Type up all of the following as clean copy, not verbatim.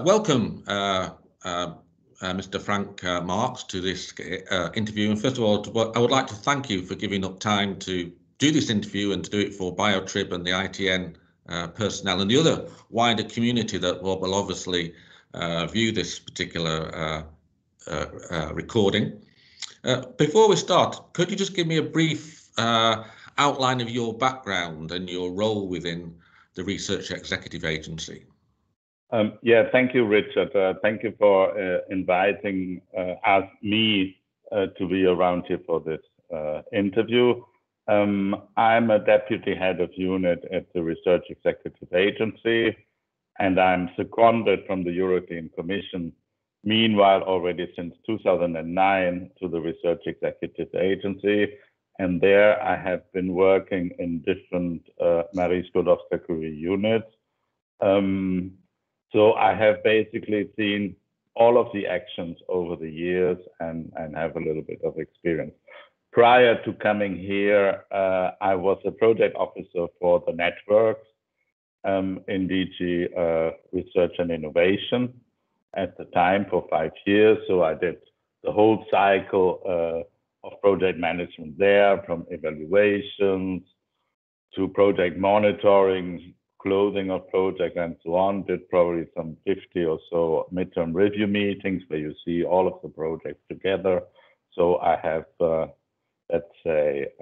Welcome, Mr. Frank Marx, to this interview. And first of all, I would like to thank you for giving up time to do this interview and to do it for BioTrib and the ITN personnel and the other wider community that will obviously view this particular recording. Before we start, could you just give me a brief outline of your background and your role within the Research Executive Agency? Yeah, thank you, Richard. Thank you for inviting me to be around here for this interview. I'm a deputy head of unit at the Research Executive Agency, and I'm seconded from the European Commission, meanwhile already since 2009, to the Research Executive Agency. And there I have been working in different Marie Skłodowska-Curie units. So I have basically seen all of the actions over the years and have a little bit of experience. Prior to coming here, I was a project officer for the networks in DG Research and Innovation at the time for 5 years. So I did the whole cycle of project management there, from evaluations to project monitoring, closing of project and so on. Did probably some 50 or so midterm review meetings where you see all of the projects together. So I have, let's say,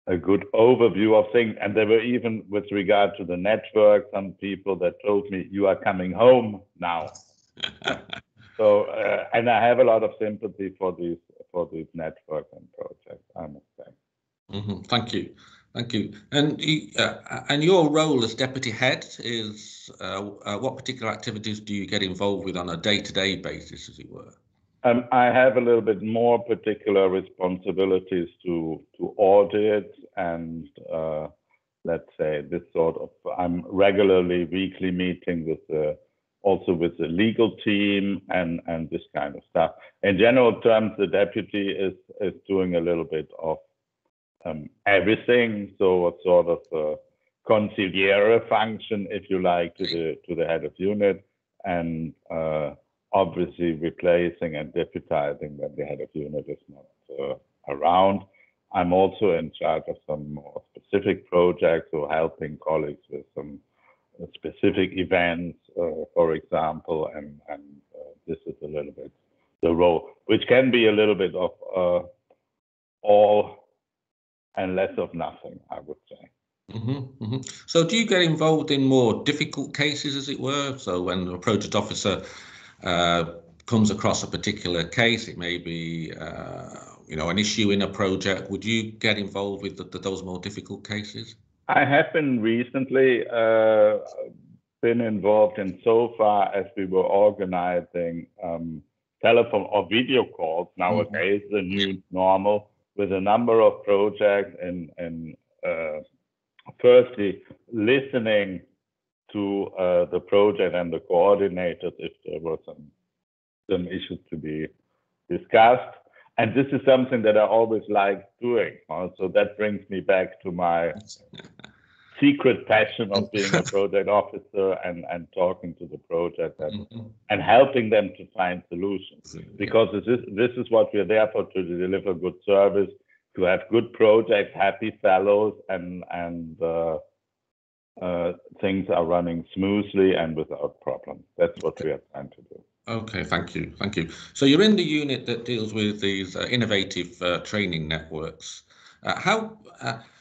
a good overview of things. And there were even, with regard to the network, some people that told me, you are coming home now. So, and I have a lot of sympathy for these networks and projects, I must say. Thank you. Thank you. And your role as deputy head is what particular activities do you get involved with on a day-to-day basis, as it were? I have a little bit more particular responsibilities to audit and let's say this sort of. I'm regularly weekly meeting with also with the legal team and this kind of stuff. In general terms, the deputy is doing a little bit of everything, so a sort of a consigliere function, if you like, to the head of unit, and obviously replacing and deputizing when the head of unit is not around. I'm also in charge of some more specific projects, or helping colleagues with some specific events, for example, and this is a little bit the role, which can be a little bit of all and less of nothing, I would say. So do you get involved in more difficult cases, as it were? So when a project officer comes across a particular case, it may be an issue in a project, would you get involved with those more difficult cases? I have been recently been involved in, so far as we were organizing telephone or video calls nowadays, the new normal, with a number of projects, and firstly listening to the project and the coordinators if there were some issues to be discussed. And this is something that I always like doing. So that brings me back to my secret passion of being a project officer and talking to the project and helping them to find solutions. Because this is what we're there for, to deliver good service, to have good projects, happy fellows, and things are running smoothly and without problems. That's what we are trying to do. Okay, thank you. Thank you. So you're in the unit that deals with these innovative training networks.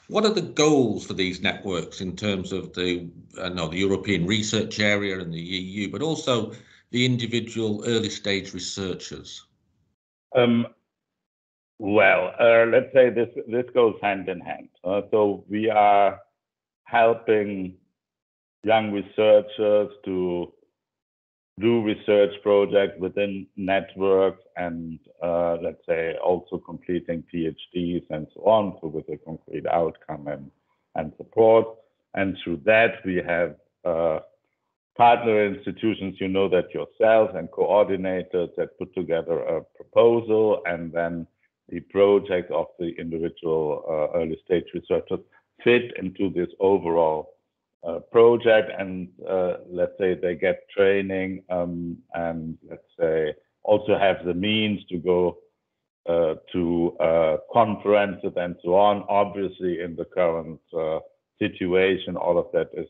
What are the goals for these networks in terms of the European research area and the EU, but also the individual early stage researchers? Let's say this goes hand in hand. So we are helping young researchers to do research projects within networks, and let's say also completing PhDs and so on, so with a concrete outcome and support. And through that we have partner institutions, you know that yourself, and coordinators that put together a proposal, and then the project of the individual early stage researchers fit into this overall project, and let's say they get training, and let's say also have the means to go to conferences and so on. Obviously, in the current situation, all of that is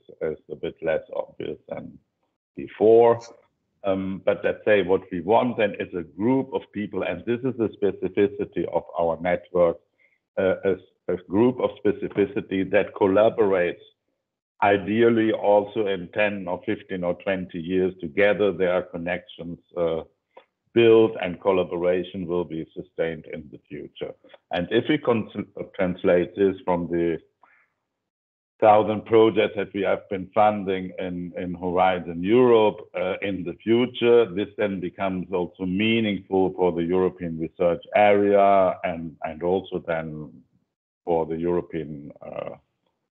a bit less obvious than before. But let's say what we want then is a group of people, and this is the specificity of our network, a group of specificity that collaborates, ideally also in 10 or 15 or 20 years together. There are connections built, and collaboration will be sustained in the future. And if we translate this from the 1,000 projects that we have been funding in Horizon Europe in the future, this then becomes also meaningful for the European research area, and also then for the European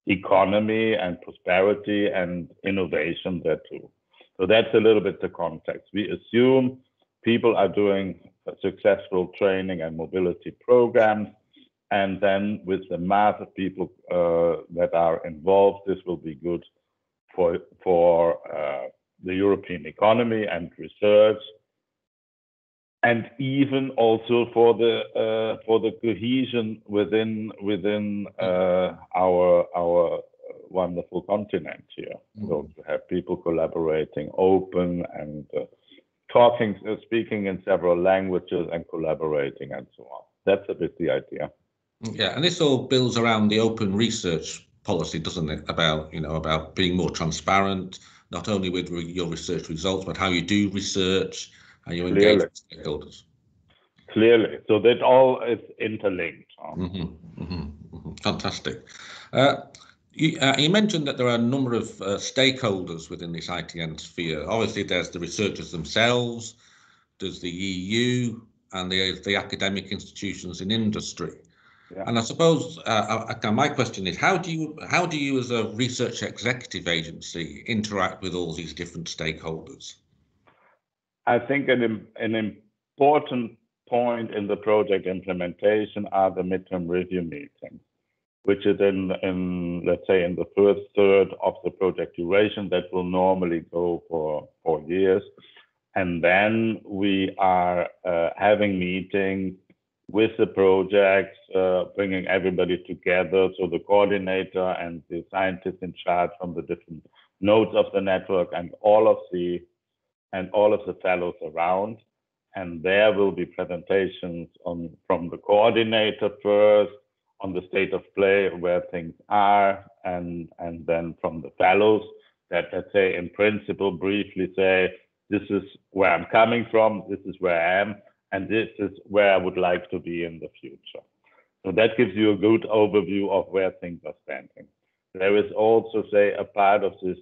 economy and prosperity and innovation there too. So that's a little bit the context. We assume people are doing successful training and mobility programs, and then with the mass of people that are involved, this will be good for the European economy and research, and even also for the cohesion within our wonderful continent here. So to have people collaborating, open, and speaking in several languages and collaborating and so on. That's a bit the idea. Yeah, and this all builds around the open research policy, doesn't it? About being more transparent, not only with your research results, but how you do research, how you engage with stakeholders. Clearly, so that all is interlinked. Fantastic. You mentioned that there are a number of stakeholders within this ITN sphere. Obviously, there's the researchers themselves, there's the EU, and the academic institutions in industry. Yeah. And I suppose my question is, how do you as a research executive agency interact with all these different stakeholders? I think an important point in the project implementation are the midterm review meetings, which is in let's say in the first third of the project duration, that will normally go for 4 years. And then we are having meetings with the projects, bringing everybody together. So the coordinator and the scientists in charge from the different nodes of the network, and all of the fellows around. And there will be presentations from the coordinator first, on the state of play, where things are, and then from the fellows that, let's say, in principle, briefly say, this is where I'm coming from, this is where I am, and this is where I would like to be in the future. So that gives you a good overview of where things are standing. There is also, say, a part of this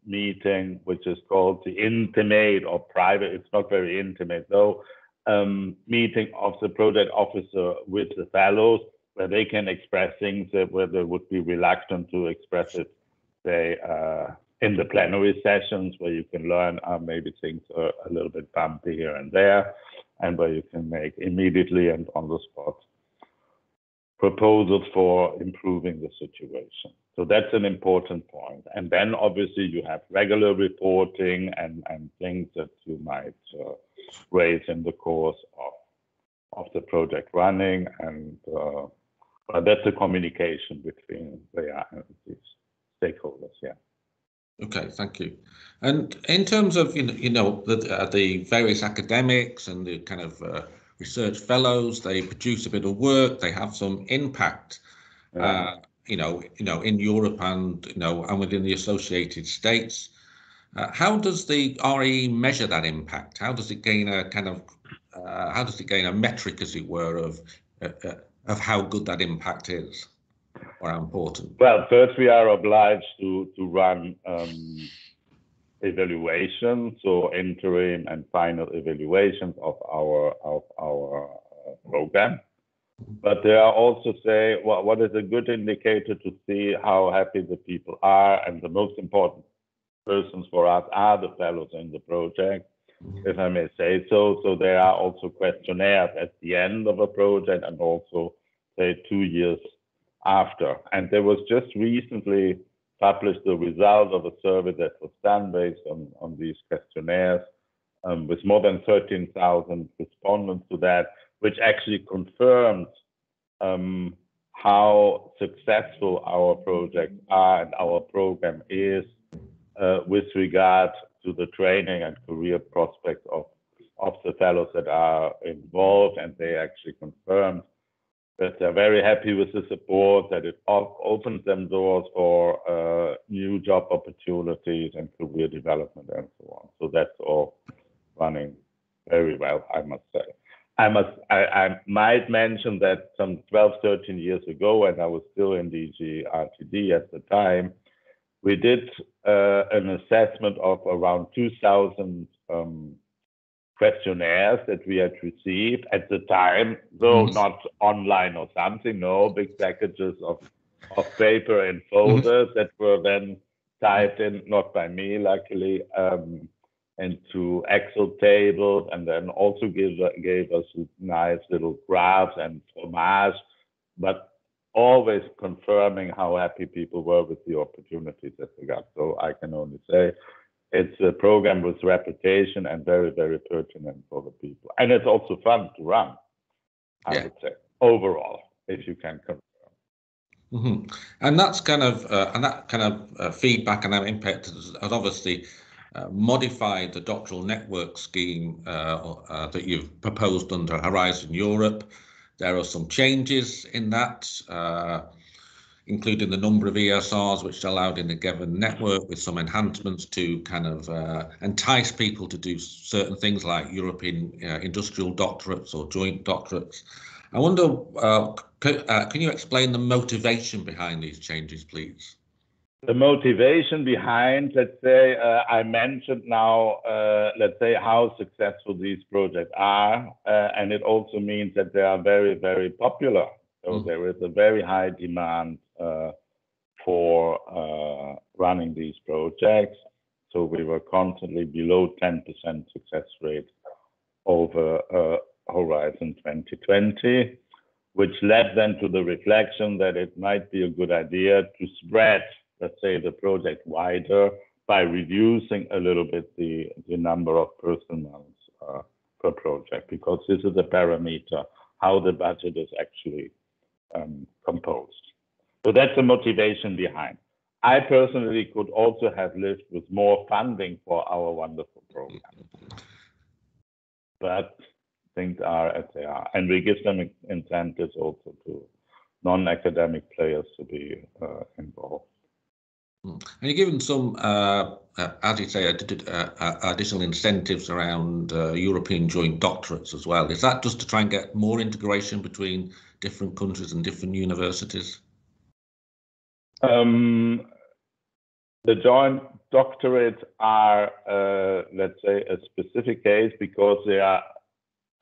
meeting, which is called the intimate or private, it's not very intimate though, meeting of the project officer with the fellows, where they can express things where they would be reluctant to express it, say, in the plenary sessions, where you can learn maybe things are a little bit bumpy here and there, and where you can make immediately and on the spot proposals for improving the situation. So that's an important point. And then obviously you have regular reporting and things that you might raise in the course of the project running, and that's a communication between these stakeholders. Yeah. Okay, thank you. And in terms of the various academics and the kind of research fellows, they produce a bit of work, they have some impact, in Europe and and within the associated states. How does the RE measure that impact? How does it gain a kind of a metric, as it were, of how good that impact is, or how important? Well, first we are obliged to run evaluation, so interim and final evaluations of our program. But there are also, say, what is a good indicator to see how happy the people are, and the most important persons for us are the fellows in the project, if I may say so. So there are also questionnaires at the end of a project, and also, say, 2 years after. And there was just recently published the result of a survey that was done based on these questionnaires with more than 13,000 respondents to that, which actually confirmed how successful our projects are and our program is with regard to the training and career prospects of the fellows that are involved. And they actually confirmed that they're very happy with the support, that it opens them doors for new job opportunities and career development and so on. So that's all running very well, I must say. I might mention that some 12, 13 years ago, when I was still in DG RTD at the time, we did an assessment of around 2,000 questionnaires that we had received at the time, though not online or something, no, big packages of paper and folders that were then typed in, not by me, luckily, into Excel tables, and then also gave us nice little graphs and fromage, but always confirming how happy people were with the opportunities that they got. So I can only say it's a program with reputation and very, very pertinent for the people. And it's also fun to run, I would say, overall, if you can confirm. And that's kind of feedback and that impact has obviously modified the doctoral network scheme that you've proposed under Horizon Europe. There are some changes in that, including the number of ESRs which are allowed in the given network, with some enhancements to kind of entice people to do certain things like European industrial doctorates or joint doctorates. I wonder, can you explain the motivation behind these changes, please? The motivation behind, let's say, I mentioned now, let's say, how successful these projects are, and it also means that they are very, very popular. So there is a very high demand for running these projects. So we were constantly below 10% success rate over Horizon 2020, which led then to the reflection that it might be a good idea to spread, let's say, the project wider by reducing a little bit the number of person months per project, because this is a parameter how the budget is actually composed. So that's the motivation behind. I personally could also have lived with more funding for our wonderful program, but things are as they are, and we give them incentives also to non-academic players to be involved. And you're given some, as you say, additional incentives around European joint doctorates as well. Is that just to try and get more integration between different countries and different universities? The joint doctorates are, let's say, a specific case because they are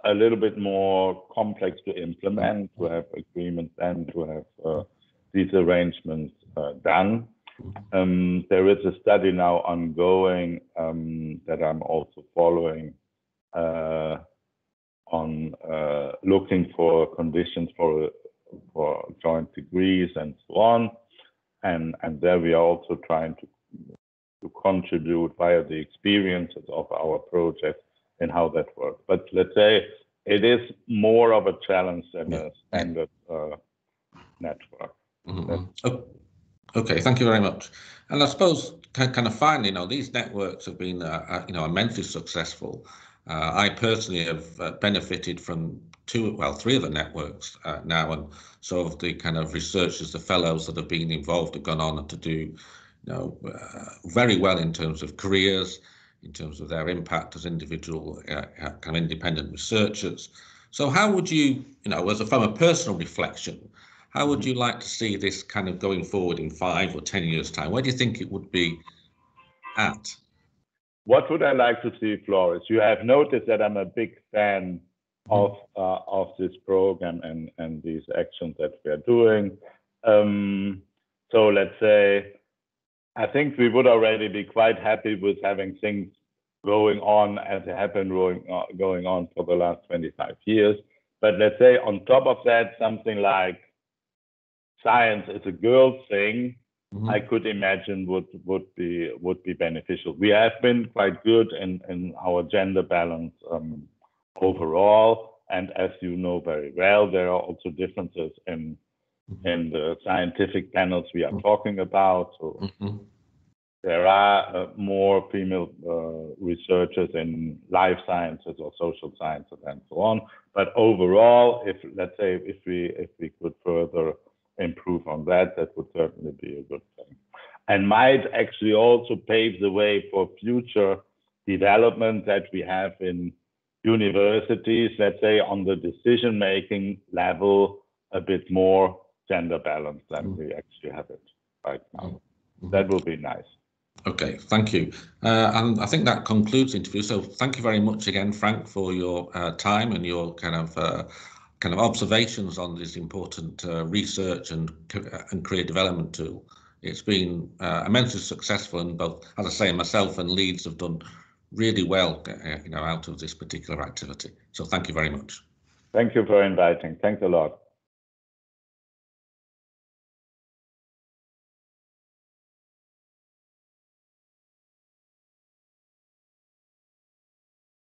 a little bit more complex to implement, to have agreements and to have these arrangements done. There is a study now ongoing that I'm also following on looking for conditions for joint degrees and so on. And there we are also trying to contribute via the experiences of our project and how that works. But let's say it is more of a challenge than a standard network. Okay, thank you very much. And I suppose kind of finally, these networks have been, immensely successful. I personally have benefited from three of the networks now, and so of the kind of researchers, the fellows that have been involved have gone on to do, very well in terms of careers, in terms of their impact as individual kind of independent researchers. So how would you, from a personal reflection, how would you like to see this kind of going forward in 5 or 10 years' time? Where do you think it would be at? What would I like to see, Flores? You have noticed that I'm a big fan of this program and these actions that we are doing. So let's say, I think we would already be quite happy with having things going on as they have been going on for the last 25 years. But let's say on top of that, something like science is a girl thing I could imagine would be beneficial. We have been quite good in our gender balance overall, and as you know very well, there are also differences in the scientific panels we are talking about. So there are more female researchers in life sciences or social sciences and so on. But overall, let's say if we could further improve on that, that would certainly be a good thing, and might actually also pave the way for future development that we have in universities, let's say on the decision-making level, a bit more gender balanced than we actually have it right now. That will be nice. Okay, thank you. And I think that concludes the interview. So thank you very much again, Frank, for your time and your kind of observations on this important research and career development tool. It's been immensely successful, and both, as I say, myself and Leeds have done really well, out of this particular activity. So thank you very much. Thank you for inviting. Thanks a lot.